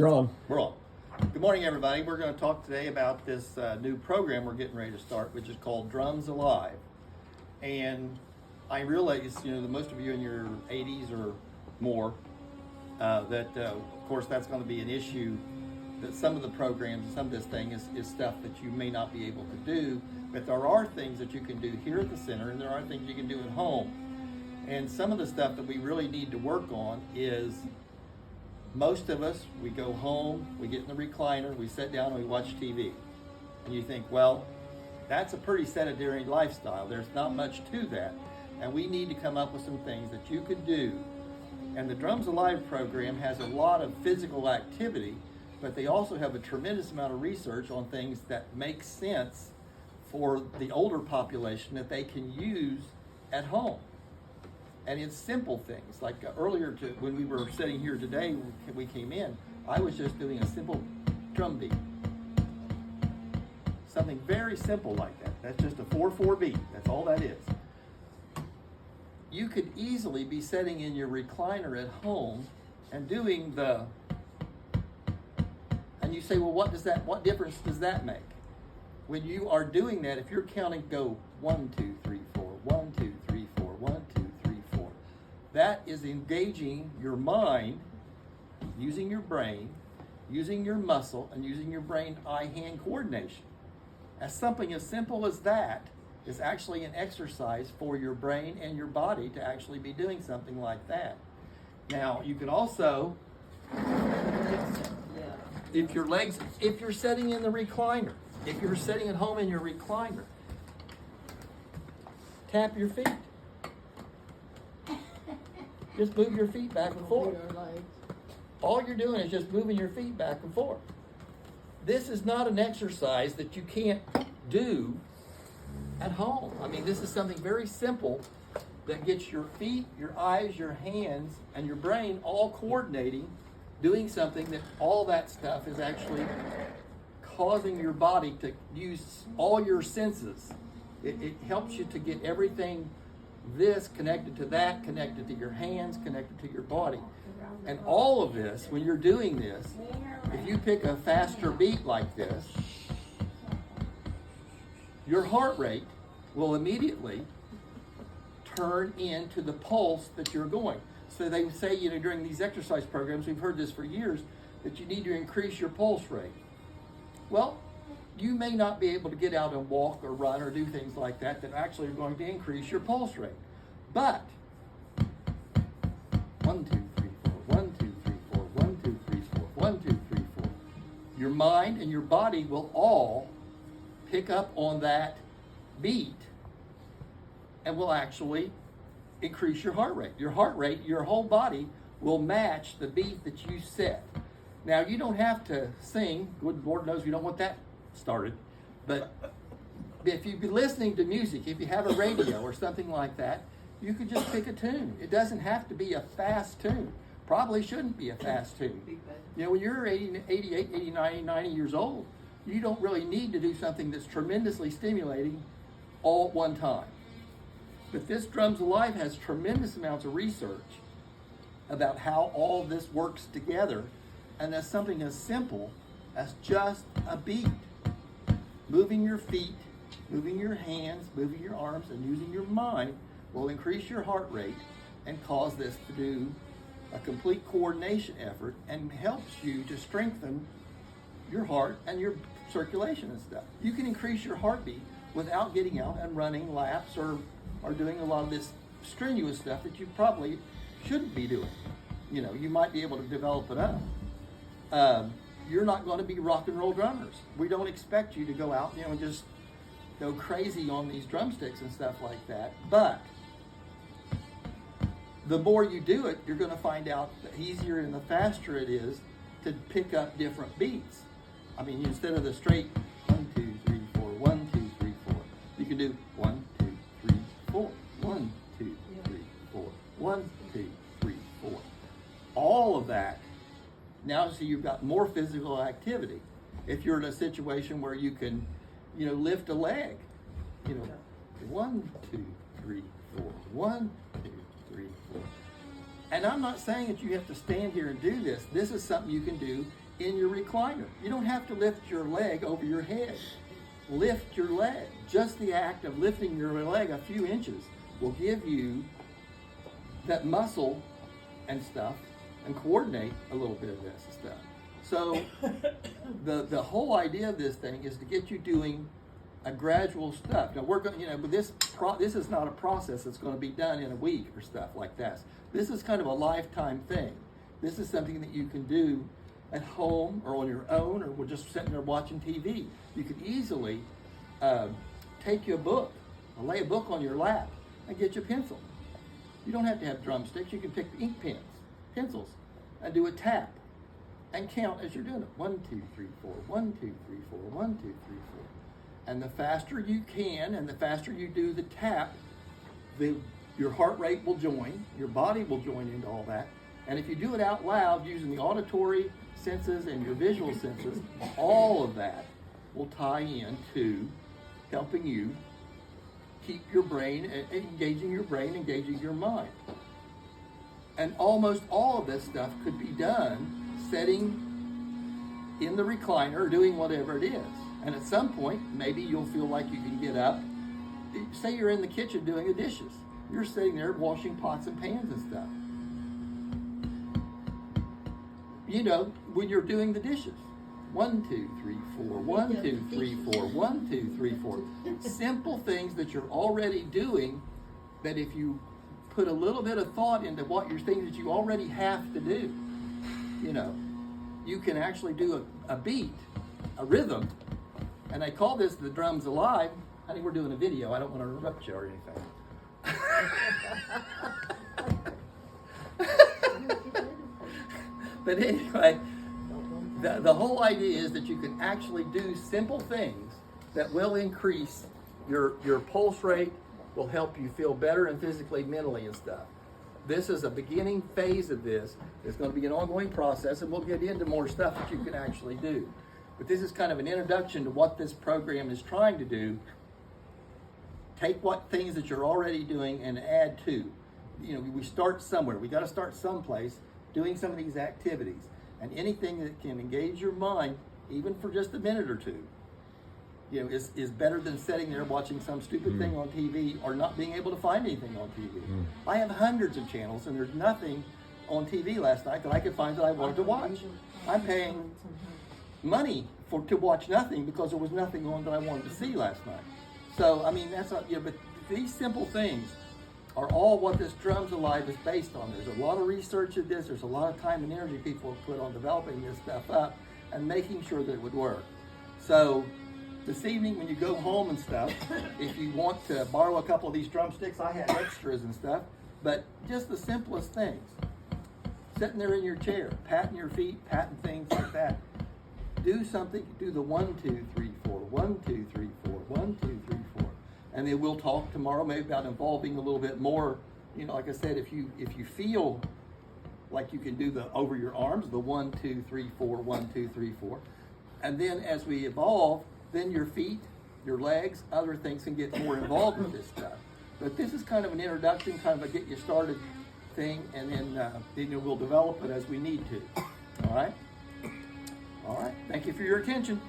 You're on. We're on. Good morning, everybody. We're going to talk today about this new program we're getting ready to start, which is called Drums Alive. And I realize, that most of you in your 80s or more, of course, that's going to be an issue. That some of the programs and some of this thing is stuff that you may not be able to do, but there are things that you can do here at the center, and there are things you can do at home. And some of the stuff that we really need to work on is, most of us, we go home, we get in the recliner, we sit down and we watch TV. And you think, well, that's a pretty sedentary lifestyle. There's not much to that. And we need to come up with some things that you could do. And the Drums Alive program has a lot of physical activity, but they also have a tremendous amount of research on things that make sense for the older population that they can use at home. And it's simple things, like earlier when we were sitting here today, we came in, I was just doing a simple drum beat. Something very simple like that. That's just a 4/4 beat, that's all that is. You could easily be sitting in your recliner at home and doing and you say, well, what difference does that make? When you are doing that, if you're counting, go 1, 2, 3, 4, 1, 2, 3, 4, 1, 2, 3, 4. That is engaging your mind, using your brain, using your muscle, and using your brain-eye-hand coordination. Something as simple as that is actually an exercise for your brain and your body to actually be doing something like that. Now, you can also, if you're sitting in the recliner, if you're sitting at home in your recliner, tap your feet. Just move your feet back and forth. All you're doing is just moving your feet back and forth. This is not an exercise that you can't do at home. I mean, this is something very simple that gets your feet, your eyes, your hands, and your brain all coordinating, doing something that all that stuff is actually causing your body to use all your senses. It helps you to get everything, this connected to that, connected to your hands, connected to your body. And all of this, when you're doing this, if you pick a faster beat like this, your heart rate will immediately turn into the pulse that you're going. So they say, during these exercise programs, we've heard this for years, that you need to increase your pulse rate. Well, you may not be able to get out and walk or run or do things like that actually are going to increase your pulse rate. But 1, 2, 3, 4, 1, 2, 3, 4, 1, 2, 3, 4, 1, 2, 3, 4. Your mind and your body will all pick up on that beat and will actually increase your heart rate. Your heart rate, your whole body will match the beat that you set. Now, you don't have to sing. Good Lord knows we don't want that started. But if you've been listening to music, if you have a radio or something like that, you could just pick a tune. It doesn't have to be a fast tune. Probably shouldn't be a fast tune. When you're 88, 89, 90 years old, you don't really need to do something that's tremendously stimulating all at one time. But this Drums Alive has tremendous amounts of research about how all this works together, and that's something as simple as just a beat. Moving your feet, moving your hands, moving your arms, and using your mind will increase your heart rate and cause this to do a complete coordination effort and helps you to strengthen your heart and your circulation and stuff. You can increase your heartbeat without getting out and running laps or doing a lot of this strenuous stuff that you probably shouldn't be doing. You might be able to develop it up. You're not going to be rock and roll drummers. We don't expect you to go out, and just go crazy on these drumsticks and stuff like that. But the more you do it, you're going to find out the easier and the faster it is to pick up different beats. I mean, instead of the straight 1, 2, 3, 4, 1, 2, 3, 4, you can do 1, 2, 3, 4, 1, 2, 3, 4, 1, 2, 3, 4. All of that. Now, so you've got more physical activity. If you're in a situation where you can, lift a leg, 1, 2, 3, 4, 1, 2, 3, 4. And I'm not saying that you have to stand here and do this. This is something you can do in your recliner. You don't have to lift your leg over your head. Lift your leg. Just the act of lifting your leg a few inches will give you that muscle and stuff and coordinate a little bit of this stuff. So the whole idea of this thing is to get you doing a gradual stuff. Now we're going, but this is not a process that's going to be done in a week or stuff like that. This is kind of a lifetime thing. This is something that you can do at home or on your own, or we're just sitting there watching TV. You could easily take your book, or lay a book on your lap, and get your pencil. You don't have to have drumsticks. You can pick ink pens, pencils, and do a tap, and count as you're doing it. 1, 2, 3, 4. 1, 2, 3, 4. 1, 2, 3, 4. And the faster you can, and the faster you do the tap, your heart rate will join, your body will join into all that. And if you do it out loud using the auditory senses and your visual senses, all of that will tie into helping you keep your brain, engaging your brain, engaging your mind. And almost all of this stuff could be done sitting in the recliner or doing whatever it is. And at some point, maybe you'll feel like you can get up. Say you're in the kitchen doing the dishes. You're sitting there washing pots and pans and stuff. When you're doing the dishes. 1, 2, 3, 4. 1, 2, 3, 4. 1, 2, 3, 4. Simple things that you're already doing, that if you put a little bit of thought into what your things that you already have to do, you can actually do a beat, a rhythm. And I call this the drums alive. Honey, we're doing a video. I don't want to interrupt you or anything. But anyway, the whole idea is that you can actually do simple things that will increase your pulse rate, will help you feel better and physically, mentally and stuff. This is a beginning phase of this. It's going to be an ongoing process, and we'll get into more stuff that you can actually do. But this is kind of an introduction to what this program is trying to do. Take what things that you're already doing and add to. We start somewhere. We got to start someplace doing some of these activities. And anything that can engage your mind, even for just a minute or two, is better than sitting there watching some stupid thing on TV or not being able to find anything on TV. I have hundreds of channels, and there's nothing on TV last night that I could find that I wanted to watch. I'm paying money to watch nothing because there was nothing on that I wanted to see last night. So, that's not, but these simple things are all what this Drums Alive is based on. There's a lot of research at this. There's a lot of time and energy people have put on developing this stuff up and making sure that it would work. So, this evening when you go home and stuff, if you want to borrow a couple of these drumsticks, I have extras and stuff, but just the simplest things. Sitting there in your chair, patting your feet, patting things like that. Do something, do the 1, 2, 3, 4, 1, 2, 3, 4, 1, 2, 3, 4. And then we'll talk tomorrow maybe about involving a little bit more, like I said, if you feel like you can do the over your arms, the 1, 2, 3, 4, 1, 2, 3, 4. And then as we evolve, then your feet, your legs, other things can get more involved with this stuff. But this is kind of an introduction, kind of a get you started thing, and then we'll develop it as we need to. All right? All right. Thank you for your attention.